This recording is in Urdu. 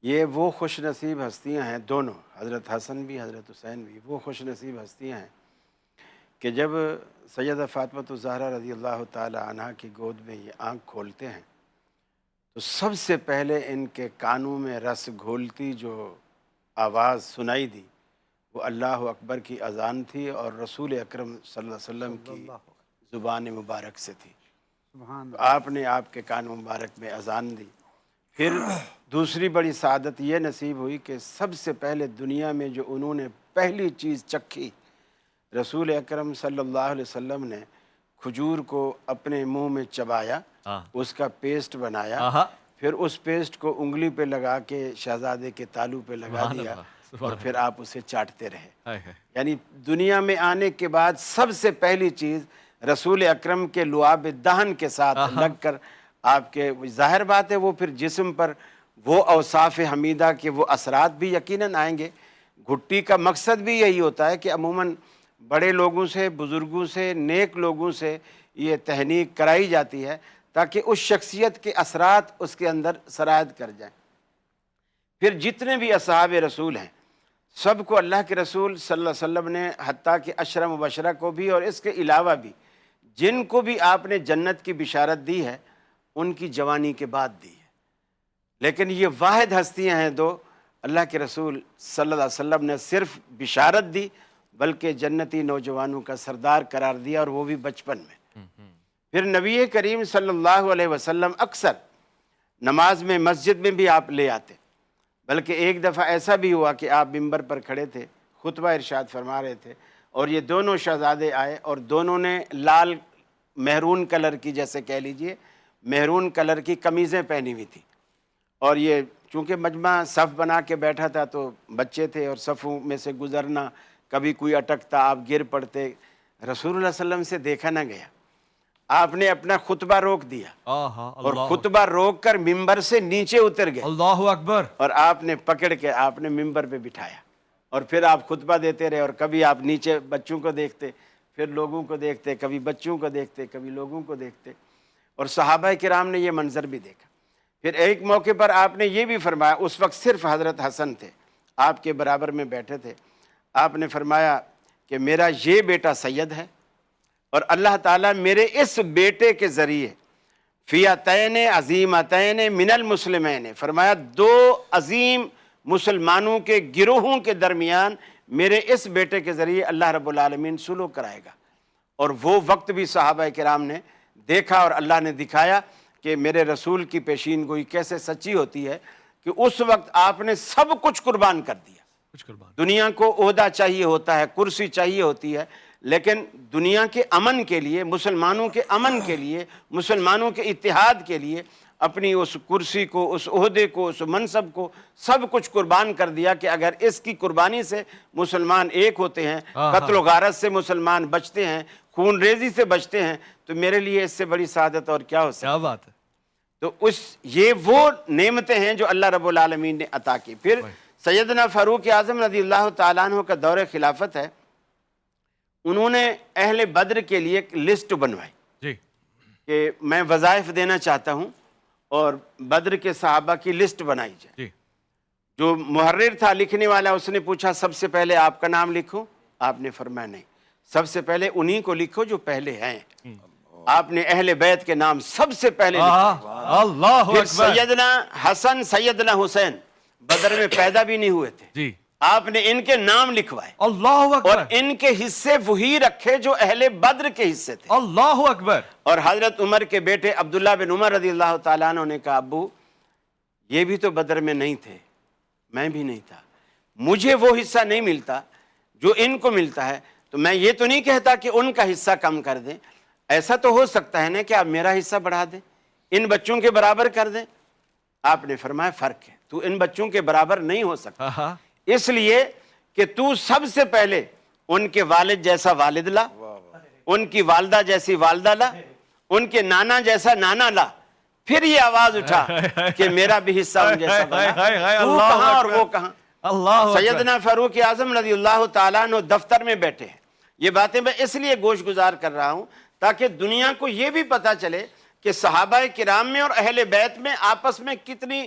یہ وہ خوش نصیب ہستیاں ہیں دونوں، حضرت حسن بھی حضرت حسین بھی، وہ خوش نصیب ہستیاں ہیں کہ جب سیدہ فاطمہ الزہرا رضی اللہ تعالی عنہ کی گود میں یہ آنکھ کھولتے ہیں تو سب سے پہلے ان کے کانوں میں رس گھولتی جو آواز سنائی دی وہ اللہ اکبر کی اذان تھی، اور رسول اکرم صلی اللہ علیہ وسلم کی زبان مبارک سے تھی۔ سبحان تو آپ نے آپ کے کان مبارک میں اذان دی۔ پھر دوسری بڑی سعادت یہ نصیب ہوئی کہ سب سے پہلے دنیا میں جو انہوں نے پہلی چیز چکھی، رسول اکرم صلی اللہ علیہ وسلم نے کھجور کو اپنے منہ میں چبایا، اس کا پیسٹ بنایا، پھر اس پیسٹ کو انگلی پہ لگا کے شہزادے کے تالو پہ لگا دیا، اور پھر آپ اسے چاٹتے رہے۔ یعنی دنیا میں آنے کے بعد سب سے پہلی چیز رسول اکرم کے لعاب دہن کے ساتھ لگ کر آپ کے، ظاہر بات ہے وہ پھر جسم پر وہ اوصاف حمیدہ کے وہ اثرات بھی یقیناً آئیں گے۔ گھٹی کا مقصد بھی یہی ہوتا ہے کہ عموماً بڑے لوگوں سے، بزرگوں سے، نیک لوگوں سے یہ تہنیک کرائی جاتی ہے تاکہ اس شخصیت کے اثرات اس کے اندر سرایت کر جائیں۔ پھر جتنے بھی اصحاب رسول ہیں سب کو اللہ کے رسول صلی اللہ علیہ وسلم نے، حتیٰ کہ عشرہ مبشرہ کو بھی اور اس کے علاوہ بھی جن کو بھی آپ نے جنت کی بشارت دی ہے ان کی جوانی کے بعد دی ہے، لیکن یہ واحد ہستیاں ہیں دو، اللہ کے رسول صلی اللہ علیہ وسلم نے صرف بشارت دی بلکہ جنتی نوجوانوں کا سردار قرار دیا، اور وہ بھی بچپن میں۔ پھر نبی کریم صلی اللہ علیہ وسلم اکثر نماز میں مسجد میں بھی آپ لے آتے، بلکہ ایک دفعہ ایسا بھی ہوا کہ آپ ممبر پر کھڑے تھے، خطبہ ارشاد فرما رہے تھے، اور یہ دونوں شہزادے آئے اور دونوں نے لال مہرون کلر کی، جیسے کہہ لیجئے مہرون کلر کی قمیضیں پہنی ہوئی تھی، اور یہ چونکہ مجمع صف بنا کے بیٹھا تھا تو بچے تھے اور صفوں میں سے گزرنا، کبھی کوئی اٹکتا آپ گر پڑتے، رسول اللہ صلی اللہ علیہ وسلم سے دیکھا نہ گیا۔ آپ نے اپنا خطبہ روک دیا اور خطبہ روک کر ممبر سے نیچے اتر گئے، اللہ اکبر، اور آپ نے پکڑ کے آپ نے ممبر پہ بٹھایا، اور پھر آپ خطبہ دیتے رہے، اور کبھی آپ نیچے بچوں کو دیکھتے، پھر لوگوں کو دیکھتے، کبھی بچوں کو دیکھتے، کبھی لوگوں کو دیکھتے، اور صحابہ کرام نے یہ منظر بھی دیکھا۔ پھر ایک موقع پر آپ نے یہ بھی فرمایا، اس وقت صرف حضرت حسن تھے، آپ کے برابر میں بیٹھے تھے، آپ نے فرمایا کہ میرا یہ بیٹا سید ہے، اور اللہ تعالیٰ میرے اس بیٹے کے ذریعے فئتین عظیمتین من المسلمین، فرمایا دو عظیم مسلمانوں کے گروہوں کے درمیان میرے اس بیٹے کے ذریعے اللہ رب العالمین صلح کرائے گا۔ اور وہ وقت بھی صحابہ کرام نے دیکھا، اور اللہ نے دکھایا کہ میرے رسول کی پیشین گوئی کیسے سچی ہوتی ہے کہ اس وقت آپ نے سب کچھ قربان کر دیا۔ دنیا کو عہدہ چاہیے ہوتا ہے، کرسی چاہیے ہوتی ہے، لیکن دنیا کے امن کے لیے، مسلمانوں کے امن کے لیے، مسلمانوں کے اتحاد کے لیے اپنی اس کرسی کو، اس عہدے کو، اس منصب کو سب کچھ قربان کر دیا کہ اگر اس کی قربانی سے مسلمان ایک ہوتے ہیں، قتل و غارت سے مسلمان بچتے ہیں، خون ریزی سے بچتے ہیں، تو میرے لیے اس سے بڑی سعادت اور کیا ہو سکتی ہے؟ کیا بات ہے۔ تو یہ وہ نعمتیں ہیں جو اللہ رب العالمین نے عطا کی۔ پھر سیدنا فاروق اعظم رضی اللہ تعالیٰ عنہ کا دور خلافت ہے، انہوں نے اہل بدر کے لیے ایک لسٹ بنوائی جی کہ میں وظائف دینا چاہتا ہوں، اور بدر کے صحابہ کی لسٹ بنائی جائے۔ جی جو محرر تھا، لکھنے والا، اس نے پوچھا سب سے پہلے آپ کا نام لکھوں؟ آپ نے فرمایا نہیں، سب سے پہلے انہی کو لکھو جو پہلے ہیں۔ آپ نے اہل بیت کے نام سب سے پہلے لکھے۔ اللہ پھر اکبر، سیدنا حسن، سیدنا حسین بدر میں پیدا بھی نہیں ہوئے تھے، جی آپ نے ان کے نام لکھوائے، اللہ اور اکبر، ان کے حصے وہی رکھے جو اہل بدر کے حصے تھے۔ اللہ اکبر، اور حضرت عمر کے بیٹے عبداللہ بن عمر رضی اللہ تعالیٰ عنہ نے کہا ابو یہ بھی تو بدر میں نہیں تھے، میں بھی نہیں تھا، مجھے وہ حصہ نہیں ملتا جو ان کو ملتا ہے، تو میں یہ تو نہیں کہتا کہ ان کا حصہ کم کر دیں، ایسا تو ہو سکتا ہے نا کہ آپ میرا حصہ بڑھا دیں، ان بچوں کے برابر کر دیں۔ آپ نے فرمایا فرق ہے، تو ان بچوں کے برابر نہیں ہو سکتا، اس لیے کہ تو سب سے پہلے ان کے والد جیسا والد لا، ان کی والدہ جیسی والدہ لا، ان کے نانا جیسا نانا لا، پھر یہ آواز اٹھا کہ میرا بھی حصہ ان جیسا بنا۔ تو کہاں اور وہ کہاں؟ اللہ سیدنا فاروق اعظم رضی اللہ تعالیٰ عنہ دفتر میں بیٹھے ہیں۔ یہ باتیں میں اس لیے گوش گزار کر رہا ہوں تاکہ دنیا کو یہ بھی پتا چلے کہ صحابہ کرام میں اور اہل بیت میں آپس میں کتنی